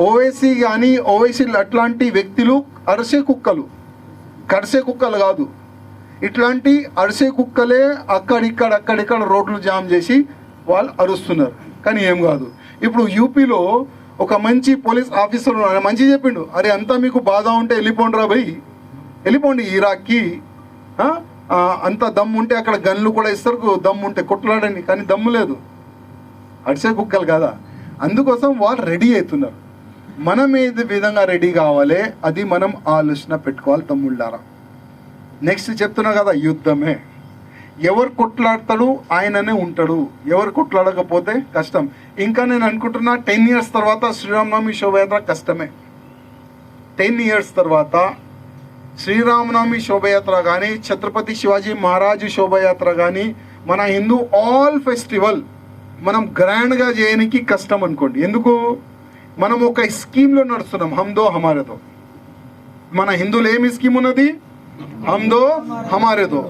ఓవైసీ కానీ ఓవైసీలు అట్లాంటి వ్యక్తులు అరిసే కుక్కలు, కరిసే కుక్కలు కాదు. ఇట్లాంటి అరిసే కుక్కలే అక్కడిక్కడ రోడ్లు జామ్ చేసి వాళ్ళు అరుస్తున్నారు. కానీ ఏం కాదు. ఇప్పుడు యూపీలో ఒక మంచి పోలీస్ ఆఫీసర్ మంచి చెప్పిండు, అరే అంతా మీకు బాధ ఉంటే వెళ్ళిపోండి రా భయ్, వెళ్ళిపోండి ఇరాక్కి, అంత దమ్ము ఉంటే అక్కడ గన్లు కూడా ఇస్తారు, దమ్ము ఉంటే కొట్లాడండి. కానీ దమ్ము లేదు, అడిసే కుక్కలు కదా. అందుకోసం వాళ్ళు రెడీ అవుతున్నారు. మనం ఏది విధంగా రెడీ కావాలి అది మనం ఆలోచన పెట్టుకోవాలి తమ్ముళ్ళారా. నెక్స్ట్ చెప్తున్నా కదా, యుద్ధమే. ఎవరు కొట్లాడతాడు ఆయననే ఉంటాడు, ఎవరు కొట్లాడకపోతే కష్టం. ఇంకా నేను అనుకుంటున్నా 10 years తర్వాత శ్రీరామనవమి శోభయాత్ర కష్టమే. 10 years తర్వాత శ్రీరామనవమి శోభయాత్ర కానీ, ఛత్రపతి శివాజీ మహారాజు శోభయాత్ర కానీ, మన హిందూ ఆల్ ఫెస్టివల్ మనం గ్రాండ్గా చేయడానికి కష్టం అనుకోండి. ఎందుకు? మనం ఒక స్కీమ్లో నడుస్తున్నాం, హమ్దో హమారేతో. మన హిందువులు ఏమి స్కీమ్ ఉన్నది? హమ్దో హమారేతో.